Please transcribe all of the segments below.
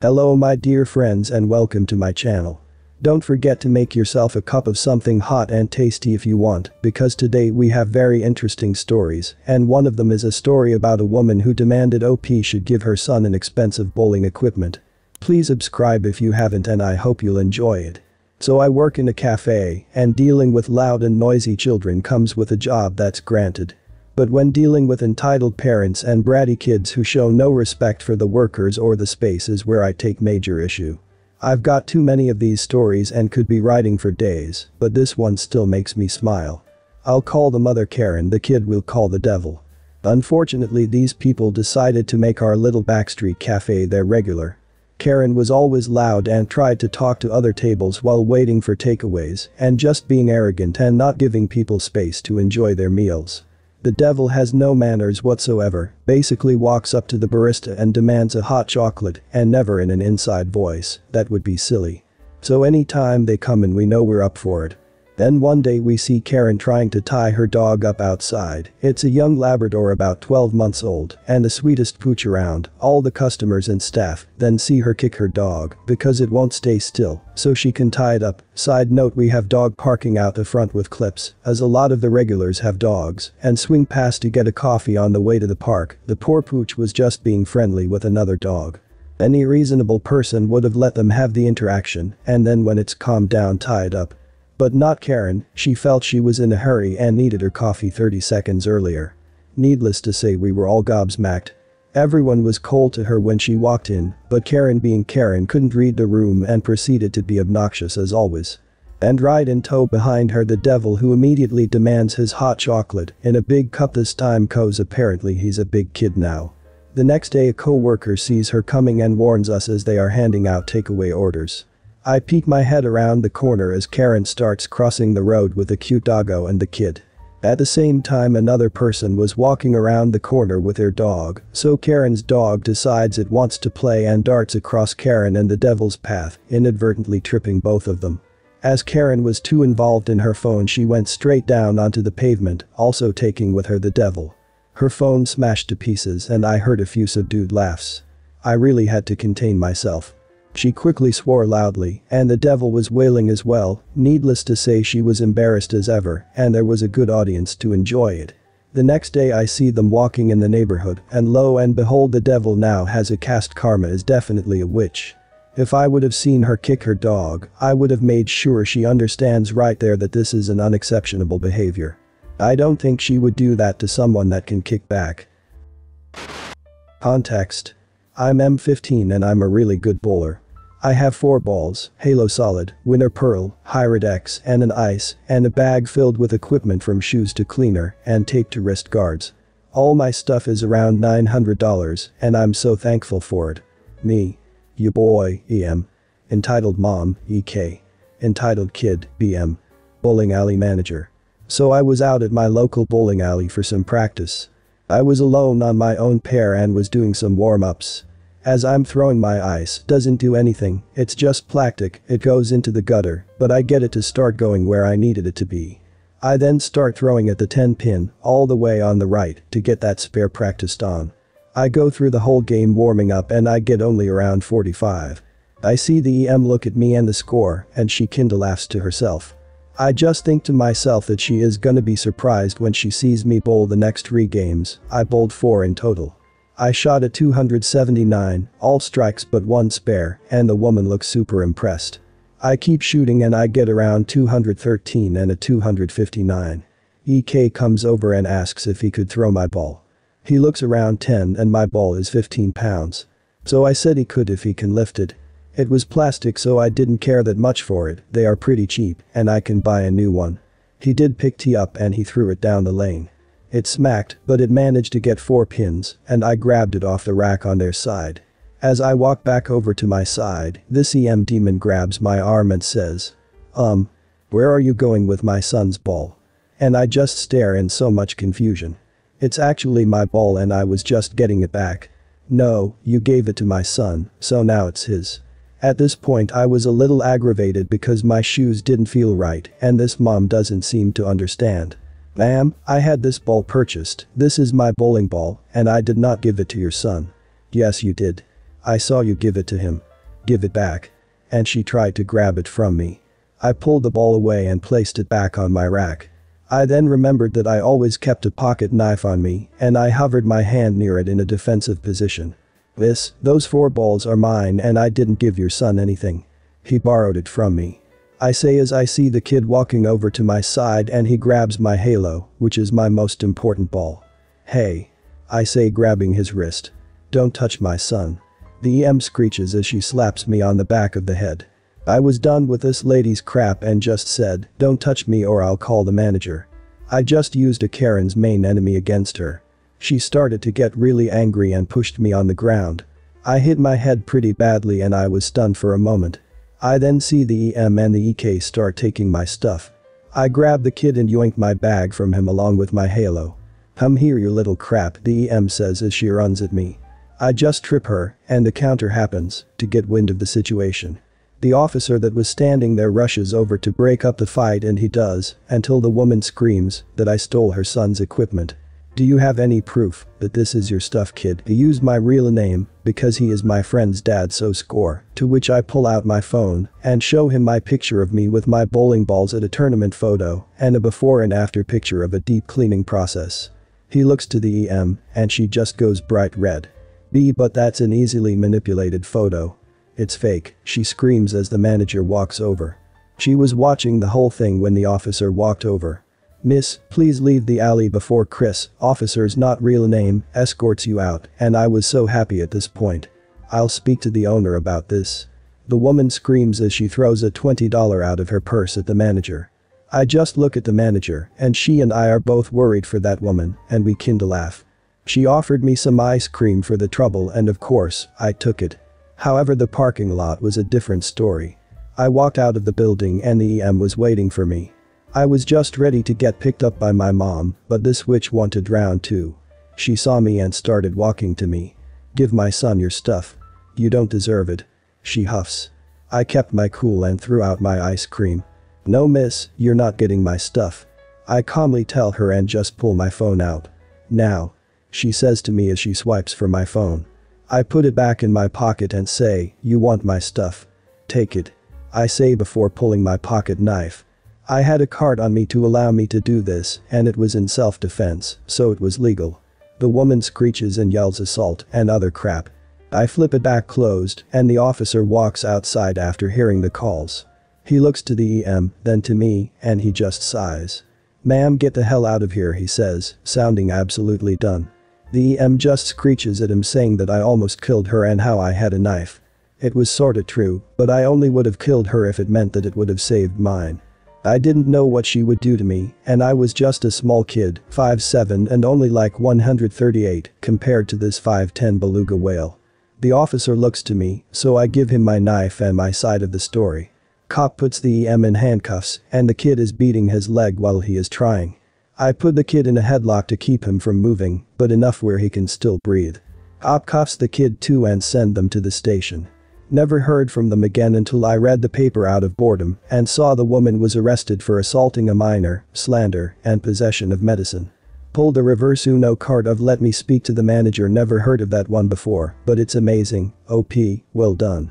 Hello my dear friends and welcome to my channel. Don't forget to make yourself a cup of something hot and tasty if you want, because today we have very interesting stories, and one of them is a story about a woman who demanded OP should give her son an expensive bowling equipment. Please subscribe if you haven't and I hope you'll enjoy it. So I work in a cafe, and dealing with loud and noisy children comes with a job that's granted. But when dealing with entitled parents and bratty kids who show no respect for the workers or the space is where I take major issue. I've got too many of these stories and could be writing for days, but this one still makes me smile. I'll call the mother Karen, the kid we'll call the devil. Unfortunately, these people decided to make our little backstreet cafe their regular. Karen was always loud and tried to talk to other tables while waiting for takeaways and just being arrogant and not giving people space to enjoy their meals. The devil has no manners whatsoever, basically walks up to the barista and demands a hot chocolate, and never in an inside voice. That would be silly. So anytime they come in we know we're up for it. Then one day we see Karen trying to tie her dog up outside. It's a young Labrador about 12 months old and the sweetest pooch around. All the customers and staff then see her kick her dog because it won't stay still, so she can tie it up. Side note, we have dog parking out the front with clips, as a lot of the regulars have dogs, and swing past to get a coffee on the way to the park. The poor pooch was just being friendly with another dog. Any reasonable person would have let them have the interaction and then when it's calmed down tie it up. But not Karen. She felt she was in a hurry and needed her coffee 30 seconds earlier. Needless to say, we were all gobsmacked. Everyone was cold to her when she walked in, but Karen, being Karen, couldn't read the room and proceeded to be obnoxious as always. And right in tow behind her the devil, who immediately demands his hot chocolate in a big cup, this time 'cause apparently he's a big kid now. The next day a co-worker sees her coming and warns us as they are handing out takeaway orders. I peek my head around the corner as Karen starts crossing the road with a cute doggo and the kid. At the same time another person was walking around the corner with their dog, so Karen's dog decides it wants to play and darts across Karen and the devil's path, inadvertently tripping both of them. As Karen was too involved in her phone, she went straight down onto the pavement, also taking with her the devil. Her phone smashed to pieces and I heard a few subdued laughs. I really had to contain myself. She quickly swore loudly, and the devil was wailing as well. Needless to say, she was embarrassed as ever, and there was a good audience to enjoy it. The next day I see them walking in the neighborhood, and lo and behold, the devil now has a cast. Karma is definitely a witch. If I would have seen her kick her dog, I would have made sure she understands right there that this is an unexceptionable behavior. I don't think she would do that to someone that can kick back. Context: I'm M15 and I'm a really good bowler. I have 4 balls, Halo Solid, Winner Pearl, Hybrid X, and an ice, and a bag filled with equipment from shoes to cleaner and tape to wrist guards. All my stuff is around $900 and I'm so thankful for it. Me. You boy, EM. Entitled Mom, EK. Entitled Kid, BM. Bowling alley manager. So I was out at my local bowling alley for some practice. I was alone on my own pair and was doing some warm-ups. As I'm throwing, my ice doesn't do anything, it's just plastic, it goes into the gutter, but I get it to start going where I needed it to be. I then start throwing at the 10 pin, all the way on the right, to get that spare practiced on. I go through the whole game warming up and I get only around 45. I see the EM look at me and the score, and she kinda laughs to herself. I just think to myself that she is gonna be surprised when she sees me bowl the next 3 games. I bowled 4 in total. I shot a 279, all strikes but 1 spare, and the woman looks super impressed. I keep shooting and I get around 213 and a 259. EK comes over and asks if he could throw my ball. He looks around 10 and my ball is 15 pounds. So I said he could if he can lift it. It was plastic, so I didn't care that much for it, they are pretty cheap and I can buy a new one. He did pick tee up and he threw it down the lane. It smacked, but it managed to get 4 pins, and I grabbed it off the rack on their side. As I walk back over to my side, this EM demon grabs my arm and says, where are you going with my son's ball? And I just stare in so much confusion. It's actually my ball and I was just getting it back. No, you gave it to my son, so now it's his. At this point I was a little aggravated because my shoes didn't feel right and this mom doesn't seem to understand. Ma'am, I had this ball purchased, this is my bowling ball, and I did not give it to your son. Yes you did. I saw you give it to him. "Give it back." And she tried to grab it from me. I pulled the ball away and placed it back on my rack. I then remembered that I always kept a pocket knife on me, and I hovered my hand near it in a defensive position. Those 4 balls are mine and I didn't give your son anything. He borrowed it from me." I say as I see the kid walking over to my side and he grabs my halo, which is my most important ball. "Hey," I say, grabbing his wrist. "Don't touch my son." The EM screeches as she slaps me on the back of the head. I was done with this lady's crap and just said, "Don't touch me or I'll call the manager." I just used a Karen's main enemy against her. She started to get really angry and pushed me on the ground. I hit my head pretty badly and I was stunned for a moment. I then see the EM and the EK start taking my stuff. I grab the kid and yoink my bag from him along with my halo. "Come here, you little crap," the EM says as she runs at me. I just trip her, and the counter happens to get wind of the situation. The officer that was standing there rushes over to break up the fight and he does, until the woman screams that I stole her son's equipment. "Do you have any proof that this is your stuff, kid?" He used my real name because he is my friend's dad, so score, to which I pull out my phone and show him my picture of me with my bowling balls at a tournament photo and a before and after picture of a deep cleaning process. He looks to the EM and she just goes bright red. But that's an easily manipulated photo. It's fake," she screams as the manager walks over. She was watching the whole thing when the officer walked over. "Miss, please leave the alley before Chris, officer's not real name, escorts you out," and I was so happy at this point. "I'll speak to the owner about this." The woman screams as she throws a $20 out of her purse at the manager. I just look at the manager and she and I are both worried for that woman and we kind of laugh. She offered me some ice cream for the trouble and of course, I took it. However, the parking lot was a different story. I walked out of the building and the EM was waiting for me. I was just ready to get picked up by my mom, but this witch wanted round 2. She saw me and started walking to me. "Give my son your stuff. You don't deserve it," she huffs. I kept my cool and threw out my ice cream. "No miss, you're not getting my stuff." I calmly tell her and just pull my phone out. "Now," she says to me as she swipes for my phone. I put it back in my pocket and say, "You want my stuff? Take it," I say before pulling my pocket knife. I had a card on me to allow me to do this and it was in self-defense, so it was legal. The woman screeches and yells assault and other crap. I flip it back closed and the officer walks outside after hearing the calls. He looks to the EM, then to me, and he just sighs. "Ma'am, get the hell out of here," he says, sounding absolutely done. The EM just screeches at him saying that I almost killed her and how I had a knife. It was sorta true, but I only would have killed her if it meant that it would have saved mine. I didn't know what she would do to me, and I was just a small kid, 5'7" and only like 138 compared to this 5'10" beluga whale. The officer looks to me, so I give him my knife and my side of the story. Cop puts the EM in handcuffs and the kid is beating his leg while he is trying. I put the kid in a headlock to keep him from moving, but enough where he can still breathe. Cop cuffs the kid too and send them to the station. Never heard from them again until I read the paper out of boredom and saw the woman was arrested for assaulting a minor, slander, and possession of medicine. Pulled a reverse Uno card of "let me speak to the manager." Never heard of that one before, but it's amazing. OP, well done.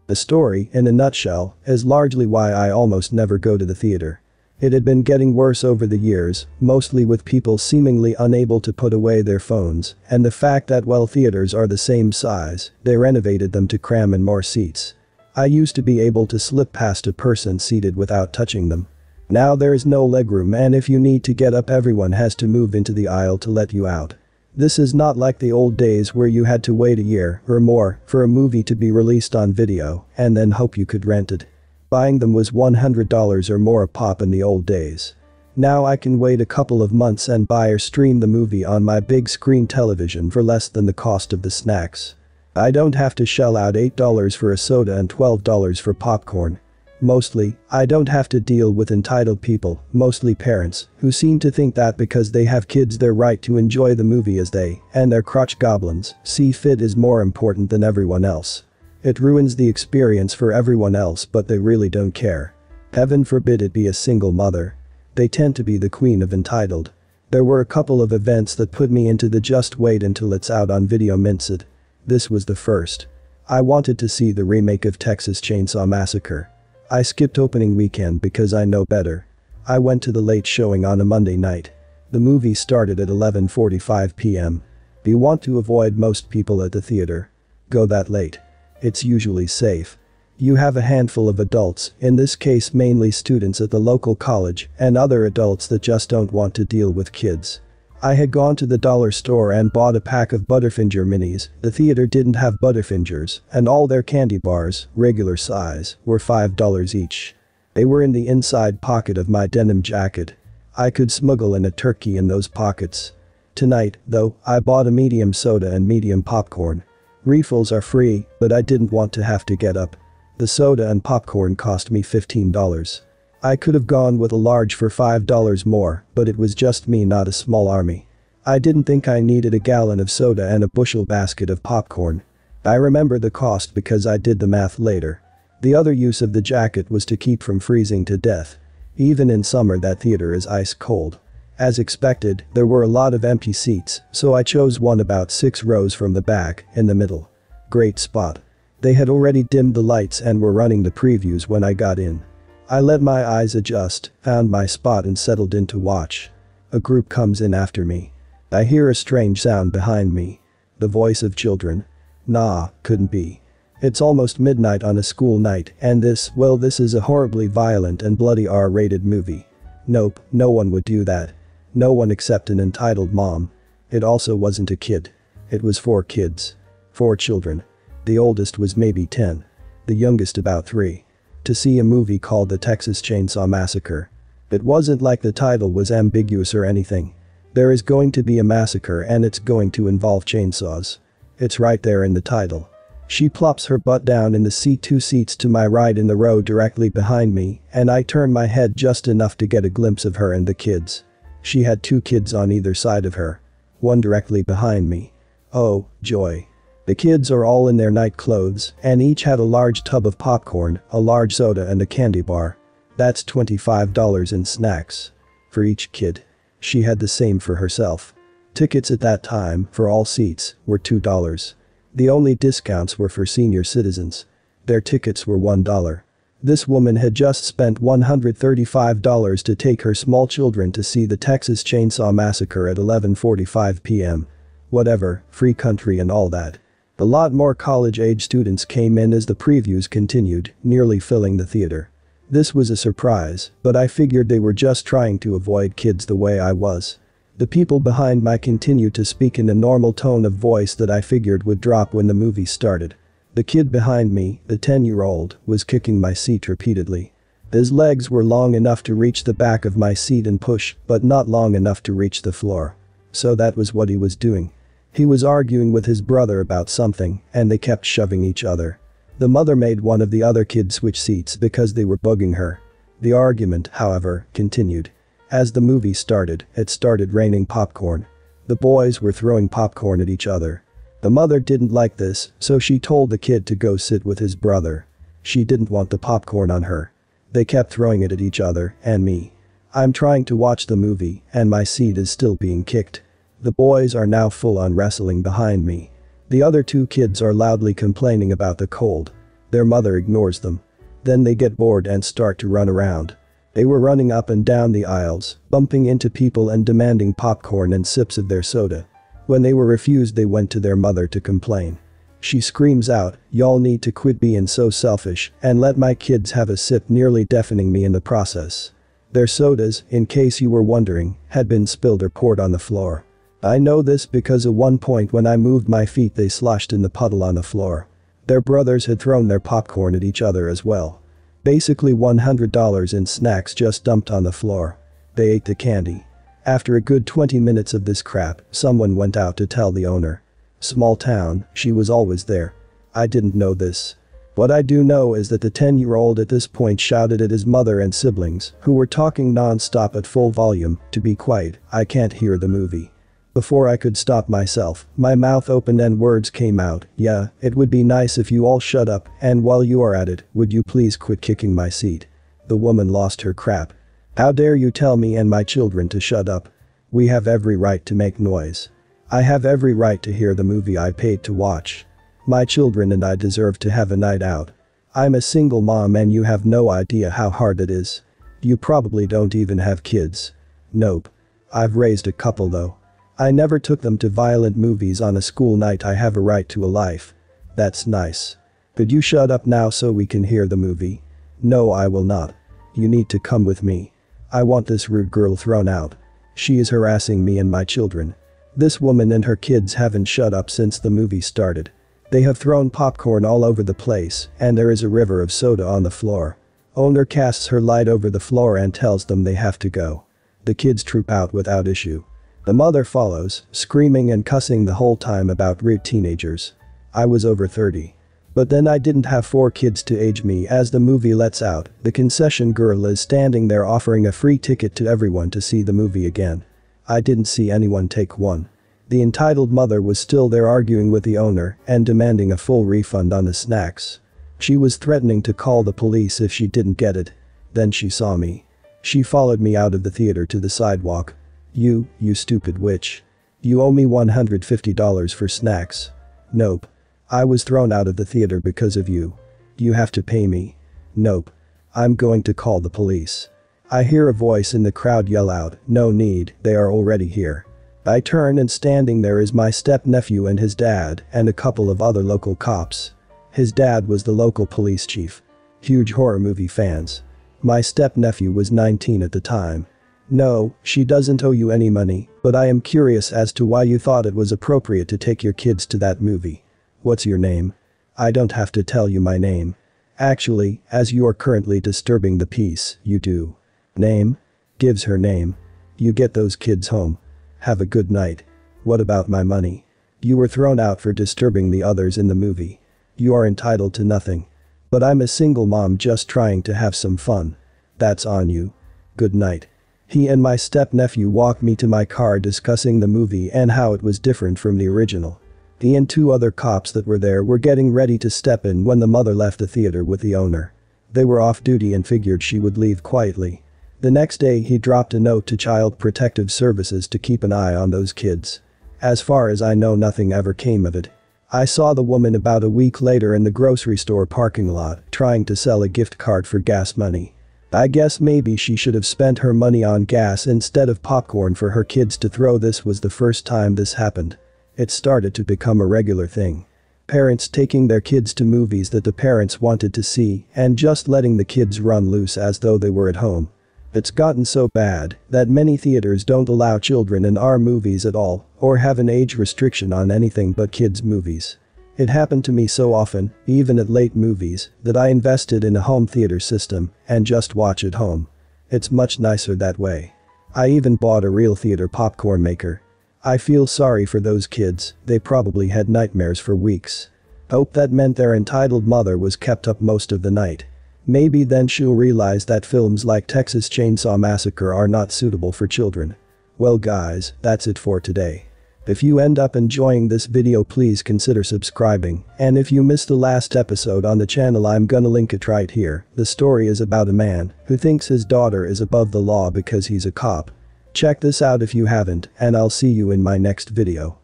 The story, in a nutshell, is largely why I almost never go to the theater. It had been getting worse over the years, mostly with people seemingly unable to put away their phones, and the fact that while theaters are the same size, they renovated them to cram in more seats. I used to be able to slip past a person seated without touching them. Now there is no legroom and if you need to get up everyone has to move into the aisle to let you out. This is not like the old days where you had to wait a year or more for a movie to be released on video and then hope you could rent it. Buying them was $100 or more a pop in the old days. Now I can wait a couple of months and buy or stream the movie on my big screen television for less than the cost of the snacks. I don't have to shell out $8 for a soda and $12 for popcorn. Mostly, I don't have to deal with entitled people, mostly parents, who seem to think that because they have kids they're right to enjoy the movie as they, and their crotch goblins, see fit is more important than everyone else. It ruins the experience for everyone else but they really don't care. Heaven forbid it be a single mother. They tend to be the queen of entitled. There were a couple of events that put me into the just wait until it's out on video mindset. This was the first. I wanted to see the remake of Texas Chainsaw Massacre. I skipped opening weekend because I know better. I went to the late showing on a Monday night. The movie started at 11:45 p.m. You want to avoid most people at the theater. Go that late. It's usually safe. You have a handful of adults, in this case mainly students at the local college, and other adults that just don't want to deal with kids. I had gone to the dollar store and bought a pack of Butterfinger minis. The theater didn't have Butterfingers, and all their candy bars, regular size, were $5 each. They were in the inside pocket of my denim jacket. I could smuggle in a turkey in those pockets. Tonight, though, I bought a medium soda and medium popcorn. Refills are free, but I didn't want to have to get up. The soda and popcorn cost me $15. I could have gone with a large for $5 more, but it was just me, not a small army. I didn't think I needed a gallon of soda and a bushel basket of popcorn. I remember the cost because I did the math later. The other use of the jacket was to keep from freezing to death. Even in summer that theater is ice cold. As expected, there were a lot of empty seats, so I chose one about 6 rows from the back, in the middle. Great spot. They had already dimmed the lights and were running the previews when I got in. I let my eyes adjust, found my spot and settled in to watch. A group comes in after me. I hear a strange sound behind me. The voice of children. Nah, couldn't be. It's almost midnight on a school night and this is a horribly violent and bloody R-rated movie. Nope, no one would do that. No one except an entitled mom. It also wasn't a kid. It was 4 kids. 4 children. The oldest was maybe 10. The youngest about 3. To see a movie called The Texas Chainsaw Massacre. It wasn't like the title was ambiguous or anything. There is going to be a massacre and it's going to involve chainsaws. It's right there in the title. She plops her butt down in the seat 2 seats to my right in the row directly behind me, and I turn my head just enough to get a glimpse of her and the kids. She had 2 kids on either side of her. One directly behind me. Oh, joy. The kids are all in their night clothes and each had a large tub of popcorn, a large soda and a candy bar. That's $25 in snacks. For each kid. She had the same for herself. Tickets at that time, for all seats, were $2. The only discounts were for senior citizens. Their tickets were $1. This woman had just spent $135 to take her small children to see the Texas Chainsaw Massacre at 11:45 p.m. Whatever, free country and all that. A lot more college-age students came in as the previews continued, nearly filling the theater. This was a surprise, but I figured they were just trying to avoid kids the way I was. The people behind me continued to speak in a normal tone of voice that I figured would drop when the movie started. The kid behind me, the 10-year-old, was kicking my seat repeatedly. His legs were long enough to reach the back of my seat and push, but not long enough to reach the floor. So that was what he was doing. He was arguing with his brother about something, and they kept shoving each other. The mother made one of the other kids switch seats because they were bugging her. The argument, however, continued. As the movie started, it started raining popcorn. The boys were throwing popcorn at each other. The mother didn't like this, so she told the kid to go sit with his brother. She didn't want the popcorn on her. They kept throwing it at each other and me. I'm trying to watch the movie, and my seat is still being kicked. The boys are now full on wrestling behind me. The other 2 kids are loudly complaining about the cold. Their mother ignores them. Then they get bored and start to run around. They were running up and down the aisles, bumping into people and demanding popcorn and sips of their soda. When they were refused, they went to their mother to complain. She screams out, "Y'all need to quit being so selfish and let my kids have a sip," nearly deafening me in the process. Their sodas, in case you were wondering, had been spilled or poured on the floor. I know this because at one point when I moved my feet they sloshed in the puddle on the floor. Their brothers had thrown their popcorn at each other as well. Basically $100 in snacks just dumped on the floor. They ate the candy. After a good 20 minutes of this crap, someone went out to tell the owner. Small town, she was always there. I didn't know this. What I do know is that the 10-year-old at this point shouted at his mother and siblings, who were talking non-stop at full volume, to be quiet, I can't hear the movie. Before I could stop myself, my mouth opened and words came out. "Yeah, it would be nice if you all shut up, and while you are at it, would you please quit kicking my seat?" The woman lost her crap. "How dare you tell me and my children to shut up? We have every right to make noise. I have every right to hear the movie I paid to watch." My children and I deserve to have a night out. I'm a single mom and you have no idea how hard it is. You probably don't even have kids. Nope. I've raised a couple though. I never took them to violent movies on a school night. I have a right to a life. That's nice. Could you shut up now so we can hear the movie? No, I will not. You need to come with me. I want this rude girl thrown out. She is harassing me and my children. This woman and her kids haven't shut up since the movie started. They have thrown popcorn all over the place and there is a river of soda on the floor. Owner casts her light over the floor and tells them they have to go. The kids troop out without issue. The mother follows, screaming and cussing the whole time about rude teenagers. I was over 30. But then I didn't have 4 kids to age me. As the movie lets out, the concession girl is standing there offering a free ticket to everyone to see the movie again. I didn't see anyone take one. The entitled mother was still there arguing with the owner and demanding a full refund on the snacks. She was threatening to call the police if she didn't get it. Then she saw me. She followed me out of the theater to the sidewalk. You stupid witch. You owe me $150 for snacks. Nope. I was thrown out of the theater because of you. You have to pay me. Nope. I'm going to call the police. I hear a voice in the crowd yell out, no need, they are already here. I turn and standing there is my step-nephew and his dad and a couple of other local cops. His dad was the local police chief. Huge horror movie fans. My step-nephew was 19 at the time. No, she doesn't owe you any money, but I am curious as to why you thought it was appropriate to take your kids to that movie. What's your name? I don't have to tell you my name. Actually, as you are currently disturbing the peace, you do. Name? Gives her name. You get those kids home. Have a good night. What about my money? You were thrown out for disturbing the others in the movie. You are entitled to nothing. But I'm a single mom just trying to have some fun. That's on you. Good night. He and my step-nephew walked me to my car discussing the movie and how it was different from the original. He and 2 other cops that were there were getting ready to step in when the mother left the theater with the owner. They were off duty and figured she would leave quietly. The next day he dropped a note to Child Protective Services to keep an eye on those kids. As far as I know, nothing ever came of it. I saw the woman about a week later in the grocery store parking lot trying to sell a gift card for gas money. I guess maybe she should have spent her money on gas instead of popcorn for her kids to throw. This was the first time this happened. It started to become a regular thing. Parents taking their kids to movies that the parents wanted to see and just letting the kids run loose as though they were at home. It's gotten so bad that many theaters don't allow children in our movies at all or have an age restriction on anything but kids' movies. It happened to me so often, even at late movies, that I invested in a home theater system and just watch at home. It's much nicer that way. I even bought a real theater popcorn maker. I feel sorry for those kids, they probably had nightmares for weeks. Hope that meant their entitled mother was kept up most of the night. Maybe then she'll realize that films like Texas Chainsaw Massacre are not suitable for children. Well guys, that's it for today. If you end up enjoying this video, please consider subscribing, and if you missed the last episode on the channel, I'm gonna link it right here. The story is about a man who thinks his daughter is above the law because he's a cop. Check this out if you haven't, and I'll see you in my next video.